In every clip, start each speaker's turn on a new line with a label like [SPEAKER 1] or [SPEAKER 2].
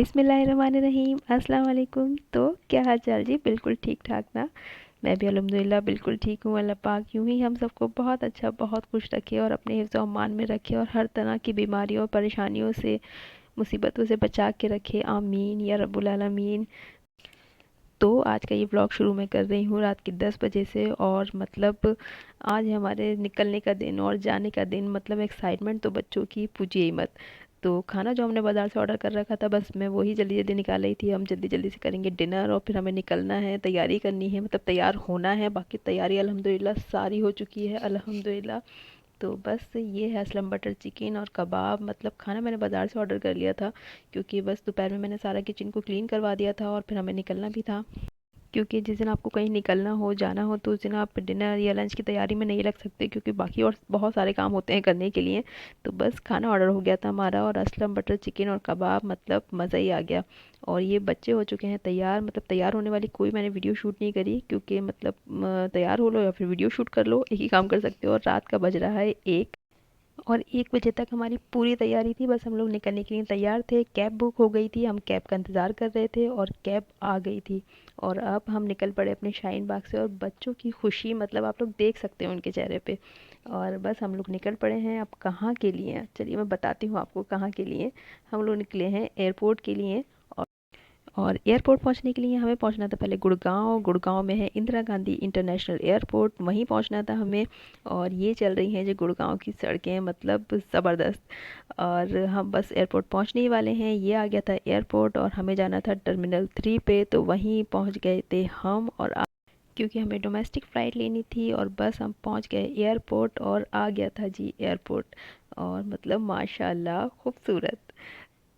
[SPEAKER 1] बिस्मिल्लाहिर्रहमानिर्रहीम अस्सलाम वालेकुम। तो क्या हाल चाल जी? बिल्कुल ठीक ठाक ना? मैं भी अल्हम्दुलिल्लाह बिल्कुल ठीक हूँ। अल्लाह पाक यूं ही हम सबको बहुत अच्छा बहुत खुश रखे और अपने हिफ्ज़ व अमान में रखे और हर तरह की बीमारियों और परेशानियों से मुसीबतों से बचा के रखे, आमीन या रब्बुल आलमीन। तो आज का ये व्लॉग शुरू मैं कर रही हूँ रात के 10 बजे से। और मतलब आज है हमारे निकलने का दिन और जाने का दिन। मतलब एक्साइटमेंट तो बच्चों की पूछिए ही मत। तो खाना जो हमने बाज़ार से ऑर्डर कर रखा था, बस मैं वही जल्दी जल्दी निकाल रही थी। हम जल्दी जल्दी से करेंगे डिनर और फिर हमें निकलना है, तैयारी करनी है, मतलब तैयार होना है। बाकी तैयारी अल्हम्दुलिल्लाह सारी हो चुकी है अल्हम्दुलिल्लाह। तो बस ये है असलम बटर चिकन और कबाब। मतलब खाना मैंने बाज़ार से ऑर्डर कर लिया था क्योंकि बस दोपहर में मैंने सारा किचन को क्लीन करवा दिया था और फिर हमें निकलना भी था। क्योंकि जिस दिन आपको कहीं निकलना हो, जाना हो, तो उस दिन आप डिनर या लंच की तैयारी में नहीं लग सकते क्योंकि बाकी और बहुत सारे काम होते हैं करने के लिए। तो बस खाना ऑर्डर हो गया था हमारा और असलम बटर चिकन और कबाब, मतलब मज़ा ही आ गया। और ये बच्चे हो चुके हैं तैयार। मतलब तैयार होने वाली कोई मैंने वीडियो शूट नहीं करी क्योंकि मतलब तैयार हो लो या फिर वीडियो शूट कर लो, एक ही काम कर सकते हो। और रात का बज रहा है 1 और 1 बजे तक हमारी पूरी तैयारी थी। बस हम लोग निकलने के लिए तैयार थे। कैब बुक हो गई थी, हम कैब का इंतज़ार कर रहे थे और कैब आ गई थी। और अब हम निकल पड़े अपने शाहीन बाग से। और बच्चों की खुशी मतलब आप लोग देख सकते हो उनके चेहरे पे। और बस हम लोग निकल पड़े हैं। अब कहाँ के लिए हैं? चलिए मैं बताती हूँ आपको कहाँ के लिए। हम लोग निकले हैं एयरपोर्ट के लिए। और एयरपोर्ट पहुंचने के लिए हमें पहुंचना था पहले गुड़गांव। गुड़गांव में है इंदिरा गांधी इंटरनेशनल एयरपोर्ट, वहीं पहुंचना था हमें। और ये चल रही हैं जो गुड़गांव की सड़कें, मतलब ज़बरदस्त। और हम बस एयरपोर्ट पहुंचने ही वाले हैं। ये आ गया था एयरपोर्ट और हमें जाना था टर्मिनल 3 पे। तो वहीं पहुंच गए थे हम। और क्योंकि हमें डोमेस्टिक फ़्लाइट लेनी थी और बस हम पहुंच गए एयरपोर्ट और आ गया था जी एयरपोर्ट। और मतलब माशाल्लाह खूबसूरत।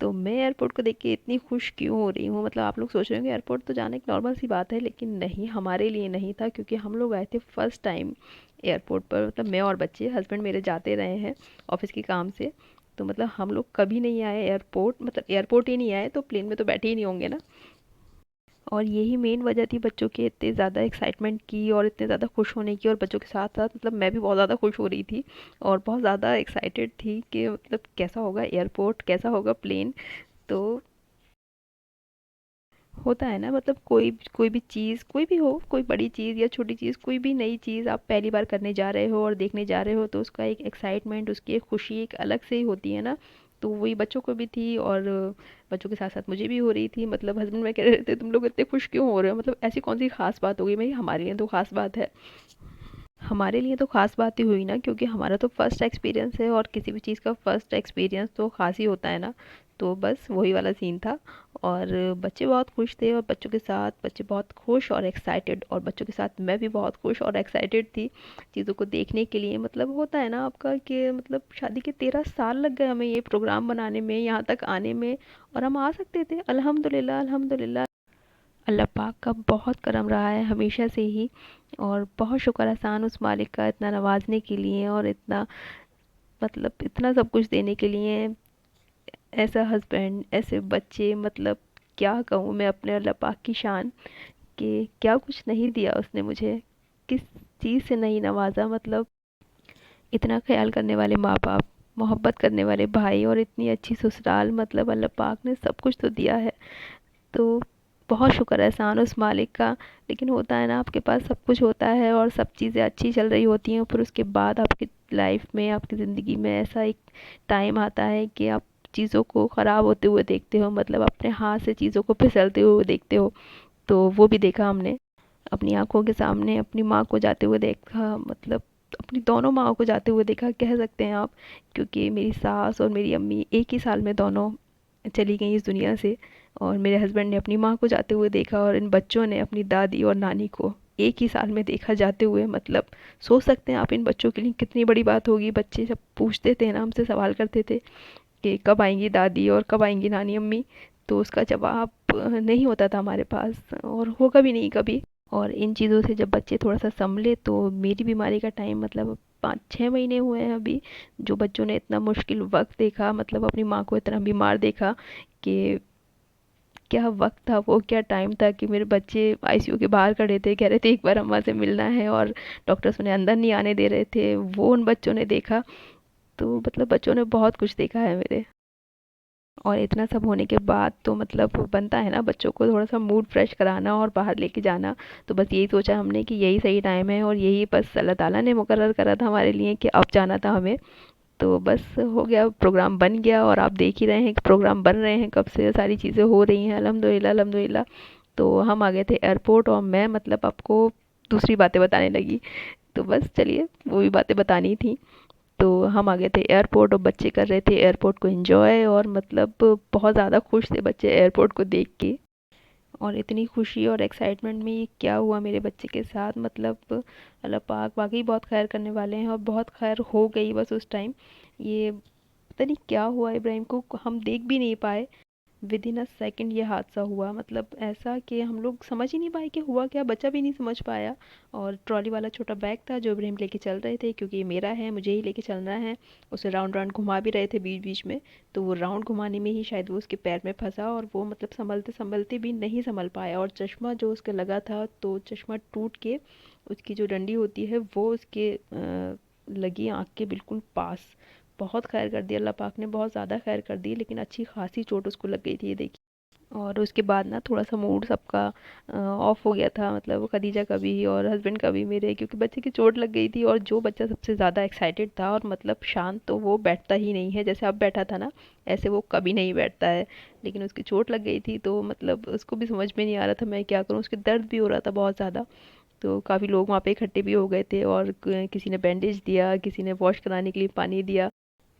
[SPEAKER 1] तो मैं एयरपोर्ट को देख के इतनी खुश क्यों हो रही हूँ? मतलब आप लोग सोच रहे होंगे एयरपोर्ट तो जाना एक नॉर्मल सी बात है, लेकिन नहीं, हमारे लिए नहीं था क्योंकि हम लोग आए थे फर्स्ट टाइम एयरपोर्ट पर। मतलब मैं और बच्चे, हस्बैंड मेरे जाते रहे हैं ऑफिस के काम से। तो मतलब हम लोग कभी नहीं आए एयरपोर्ट, मतलब एयरपोर्ट ही नहीं आए तो प्लेन में तो बैठे ही नहीं होंगे ना। और यही मेन वजह थी बच्चों के इतने ज़्यादा एक्साइटमेंट की और इतने ज़्यादा खुश होने की। और बच्चों के साथ साथ मतलब मैं भी बहुत ज़्यादा खुश हो रही थी और बहुत ज़्यादा एक्साइटेड थी कि मतलब कैसा होगा एयरपोर्ट, कैसा होगा प्लेन। तो होता है ना, मतलब कोई कोई भी चीज़, कोई भी हो, कोई बड़ी चीज़ या छोटी चीज़, कोई भी नई चीज़ आप पहली बार करने जा रहे हो और देखने जा रहे हो तो उसका एक एक्साइटमेंट, उसकी एक खुशी एक अलग से ही होती है ना। तो वही बच्चों को भी थी और बच्चों के साथ साथ मुझे भी हो रही थी। मतलब हस्बैंड में कह रहे थे तुम लोग इतने खुश क्यों हो रहे हो? मतलब ऐसी कौन सी खास बात हो गई? भाई हमारे लिए तो खास बात है। हमारे लिए तो ख़ास बात ही हुई ना क्योंकि हमारा तो फर्स्ट एक्सपीरियंस है और किसी भी चीज़ का फर्स्ट एक्सपीरियंस तो ख़ास ही होता है ना। तो बस वही वाला सीन था। और बच्चे बहुत खुश थे और बच्चों के साथ बच्चे बहुत खुश और एक्साइटेड, और बच्चों के साथ मैं भी बहुत खुश और एक्साइटेड थी चीज़ों को देखने के लिए। मतलब होता है ना आपका कि मतलब शादी के 13 साल लग गए हमें ये प्रोग्राम बनाने में, यहाँ तक आने में। और हम आ सकते थे अल्हम्दुलिल्लाह अल्हम्दुलिल्लाह। अल्लाह पाक का बहुत करम रहा है हमेशा से ही। और बहुत शुक्र एहसान उस मालिक का इतना नवाजने के लिए और इतना मतलब इतना सब कुछ देने के लिए। ऐसा हस्बैंड, ऐसे बच्चे, मतलब क्या कहूँ मैं अपने अल्लाह पाक की शान कि क्या कुछ नहीं दिया उसने मुझे, किस चीज़ से नहीं नवाजा। मतलब इतना ख्याल करने वाले माँ बाप, मोहब्बत करने वाले भाई और इतनी अच्छी ससुराल, मतलब अल्लाह पाक ने सब कुछ तो दिया है। तो बहुत शुक्र एहसान उस मालिक का। लेकिन होता है ना, आपके पास सब कुछ होता है और सब चीज़ें अच्छी चल रही होती हैं, फिर उसके बाद आपकी लाइफ में, आपकी ज़िंदगी में ऐसा एक टाइम आता है कि आप चीज़ों को ख़राब होते हुए देखते हो, मतलब अपने हाथ से चीज़ों को फिसलते हुए देखते हो। तो वो भी देखा हमने अपनी आंखों के सामने। अपनी माँ को जाते हुए देखा, मतलब अपनी दोनों माँ को जाते हुए देखा कह सकते हैं आप। क्योंकि मेरी सास और मेरी अम्मी एक ही साल में दोनों चली गई इस दुनिया से। और मेरे हस्बैंड ने अपनी माँ को जाते हुए देखा और इन बच्चों ने अपनी दादी और नानी को एक ही साल में देखा जाते हुए। मतलब सोच सकते हैं आप इन बच्चों के लिए कितनी बड़ी बात होगी। बच्चे जब पूछते थे ना, हमसे सवाल करते थे कि कब आएंगी दादी और कब आएंगी नानी अम्मी, तो उसका जवाब नहीं होता था हमारे पास और होगा भी नहीं कभी। और इन चीज़ों से जब बच्चे थोड़ा सा संभले तो मेरी बीमारी का टाइम, मतलब 5-6 महीने हुए हैं अभी। जो बच्चों ने इतना मुश्किल वक्त देखा, मतलब अपनी माँ को इतना बीमार देखा कि क्या वक्त था वो, क्या टाइम था कि मेरे बच्चे आईसीयू के बाहर खड़े थे, कह रहे थे एक बार अम्मा से मिलना है, और डॉक्टर्स उन्हें अंदर नहीं आने दे रहे थे। वो उन बच्चों ने देखा। तो मतलब बच्चों ने बहुत कुछ देखा है मेरे। और इतना सब होने के बाद तो मतलब बनता है ना बच्चों को थोड़ा सा मूड फ्रेश कराना और बाहर लेके जाना। तो बस यही सोचा हमने कि यही सही टाइम है और यही बस अल्लाह ताला ने मुकर्रर करा था हमारे लिए कि अब जाना था हमें। तो बस हो गया, प्रोग्राम बन गया और आप देख ही रहे हैं कि प्रोग्राम बन रहे हैं कब से, सारी चीज़ें हो रही हैं अल्हम्दुलिल्लाह अल्हम्दुलिल्लाह। तो हम आ गए थे एयरपोर्ट और मैं मतलब आपको दूसरी बातें बताने लगी। तो बस चलिए, वो भी बातें बतानी थी। तो हम आ गए थे एयरपोर्ट और बच्चे कर रहे थे एयरपोर्ट को एंजॉय, और मतलब बहुत ज़्यादा खुश थे बच्चे एयरपोर्ट को देख के। और इतनी खुशी और एक्साइटमेंट में ये क्या हुआ मेरे बच्चे के साथ, मतलब अल्लाह पाक वाकई बहुत खैर करने वाले हैं और बहुत खैर हो गई बस उस टाइम। ये पता नहीं क्या हुआ इब्राहिम को, हम देख भी नहीं पाए। विद इन अ सेकेंड ये हादसा हुआ, मतलब ऐसा कि हम लोग समझ ही नहीं पाए कि हुआ क्या, बच्चा भी नहीं समझ पाया। और ट्रॉली वाला छोटा बैग था जो इब्राहिम लेके चल रहे थे, क्योंकि ये मेरा है, मुझे ही लेके चलना है। उसे राउंड राउंड घुमा भी रहे थे बीच बीच में। तो वो राउंड घुमाने में ही शायद वो उसके पैर में फंसा और वो मतलब संभलते संभलते भी नहीं संभल पाया, और चश्मा जो उसके लगा था तो चश्मा टूट के उसकी जो डंडी होती है वो उसके लगी आँख के बिल्कुल पास। बहुत खैर कर दी अल्लाह पाक ने, बहुत ज़्यादा खैर कर दी, लेकिन अच्छी खासी चोट उसको लग गई थी ये देखिए। और उसके बाद ना थोड़ा सा मूड सबका ऑफ हो गया था, मतलब खदीजा का भी और हस्बैंड का भी मेरे, क्योंकि बच्चे की चोट लग गई थी। और जो बच्चा सबसे ज़्यादा एक्साइटेड था और मतलब शांत, तो वो बैठता ही नहीं है, जैसे अब बैठा था ना ऐसे वो कभी नहीं बैठता है। लेकिन उसकी चोट लग गई थी तो मतलब उसको भी समझ में नहीं आ रहा था मैं क्या करूँ, उसके दर्द भी हो रहा था बहुत ज़्यादा। तो काफ़ी लोग वहाँ पे इकट्ठे भी हो गए थे और किसी ने बैंडेज दिया, किसी ने वॉश कराने के लिए पानी दिया।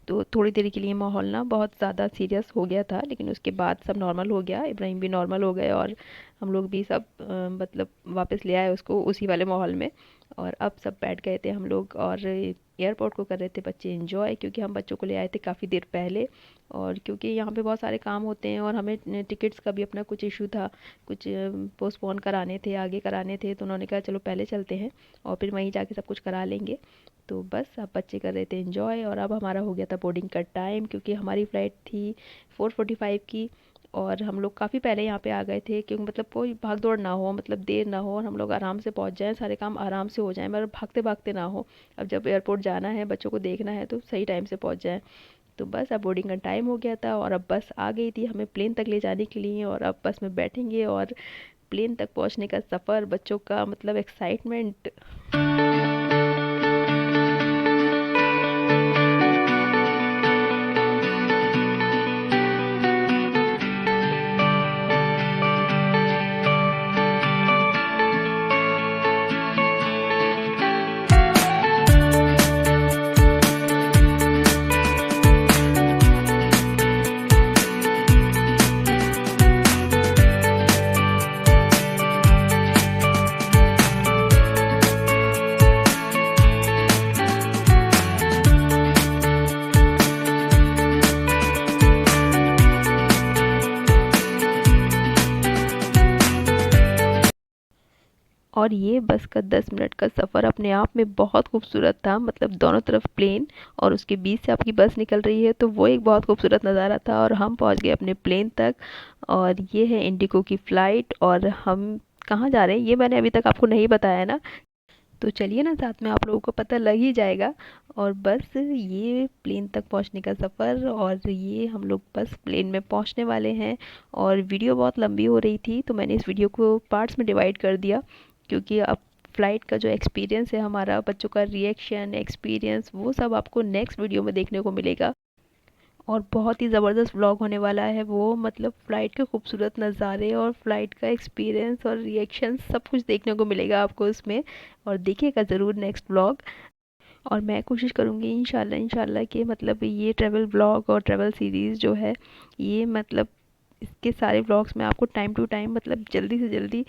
[SPEAKER 1] तो थोड़ी देर के लिए माहौल ना बहुत ज़्यादा सीरियस हो गया था, लेकिन उसके बाद सब नॉर्मल हो गया, इब्राहिम भी नॉर्मल हो गए और हम लोग भी सब मतलब वापस ले आए उसको उसी वाले माहौल में। और अब सब बैठ गए थे हम लोग और एयरपोर्ट को कर रहे थे बच्चे एंजॉय, क्योंकि हम बच्चों को ले आए थे काफ़ी देर पहले। और क्योंकि यहाँ पे बहुत सारे काम होते हैं और हमें टिकट्स का भी अपना कुछ इशू था, कुछ पोस्टपोन कराने थे, आगे कराने थे, तो उन्होंने कहा चलो पहले चलते हैं और फिर वहीं जाके सब कुछ करा लेंगे। तो बस अब बच्चे कर रहे थे एंजॉय और अब हमारा हो गया था बोर्डिंग का टाइम, क्योंकि हमारी फ़्लाइट थी 4:45 की। और हम लोग काफ़ी पहले यहाँ पे आ गए थे, क्योंकि मतलब कोई भाग दौड़ ना हो, मतलब देर ना हो और हम लोग आराम से पहुँच जाएं, सारे काम आराम से हो जाएं, मतलब भागते भागते ना हो। अब जब एयरपोर्ट जाना है, बच्चों को देखना है, तो सही टाइम से पहुँच जाएं। तो बस अब बोर्डिंग का टाइम हो गया था और अब बस आ गई थी हमें प्लेन तक ले जाने के लिए, और अब बस में बैठेंगे और प्लेन तक पहुँचने का सफ़र, बच्चों का मतलब एक्साइटमेंट। और ये बस का 10 मिनट का सफ़र अपने आप में बहुत खूबसूरत था, मतलब दोनों तरफ प्लेन और उसके बीच से आपकी बस निकल रही है, तो वो एक बहुत खूबसूरत नज़ारा था। और हम पहुंच गए अपने प्लेन तक, और ये है इंडिगो की फ़्लाइट और हम कहाँ जा रहे हैं ये मैंने अभी तक आपको नहीं बताया ना। तो चलिए ना, साथ में आप लोगों को पता लग ही जाएगा। और बस ये प्लेन तक पहुंचने का सफ़र, और ये हम लोग बस प्लेन में पहुंचने वाले हैं। और वीडियो बहुत लंबी हो रही थी तो मैंने इस वीडियो को पार्ट्स में डिवाइड कर दिया, क्योंकि अब फ़्लाइट का जो एक्सपीरियंस है हमारा, बच्चों का रिएक्शन एक्सपीरियंस, वो सब आपको नेक्स्ट वीडियो में देखने को मिलेगा। और बहुत ही ज़बरदस्त व्लॉग होने वाला है वो, मतलब फ़्लाइट के खूबसूरत नज़ारे और फ़्लाइट का एक्सपीरियंस और रिएक्शन सब कुछ देखने को मिलेगा आपको उसमें। और देखिएगा ज़रूर नेक्स्ट व्लॉग। और मैं कोशिश करूँगी इंशाल्लाह इंशाल्लाह कि मतलब ये ट्रैवल व्लॉग और ट्रैवल सीरीज़ जो है, ये मतलब इसके सारे व्लॉग्स मैं आपको टाइम टू टाइम मतलब जल्दी से जल्दी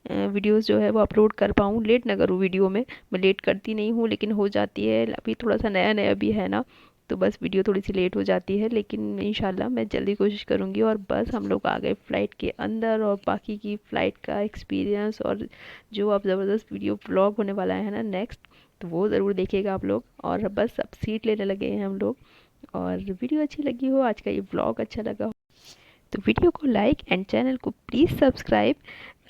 [SPEAKER 1] वीडियोस जो है वो अपलोड कर पाऊँ, लेट ना करूँ वीडियो में। मैं लेट करती नहीं हूँ, लेकिन हो जाती है, अभी थोड़ा सा नया नया भी है ना, तो बस वीडियो थोड़ी सी लेट हो जाती है, लेकिन इंशाल्लाह मैं जल्दी कोशिश करूँगी। और बस हम लोग आ गए फ़्लाइट के अंदर, और बाकी की फ़्लाइट का एक्सपीरियंस और जो अब ज़बरदस्त वीडियो व्लॉग होने वाला है ना नेक्स्ट, तो वो ज़रूर देखिएगा आप लोग। और बस अब सीट लेने लगे हैं हम लोग। और वीडियो अच्छी लगी हो, आज का ये व्लॉग अच्छा लगा हो, तो वीडियो को लाइक एंड चैनल को प्लीज़ सब्सक्राइब,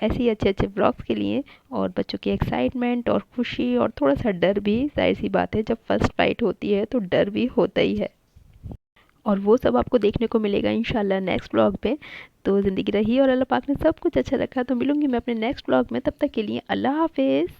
[SPEAKER 1] ऐसे ही अच्छे अच्छे व्लॉग्स के लिए। और बच्चों की एक्साइटमेंट और खुशी और थोड़ा सा डर भी, जाहिर सी बात है जब फर्स्ट फ्लाइट होती है तो डर भी होता ही है। और वो सब आपको देखने को मिलेगा इंशाल्लाह नेक्स्ट व्लॉग पे। तो ज़िंदगी रही और अल्लाह पाक ने सब कुछ अच्छा रखा, तो मिलूंगी मैं अपने नेक्स्ट व्लॉग में। तब तक के लिए अल्लाह हाफिज़।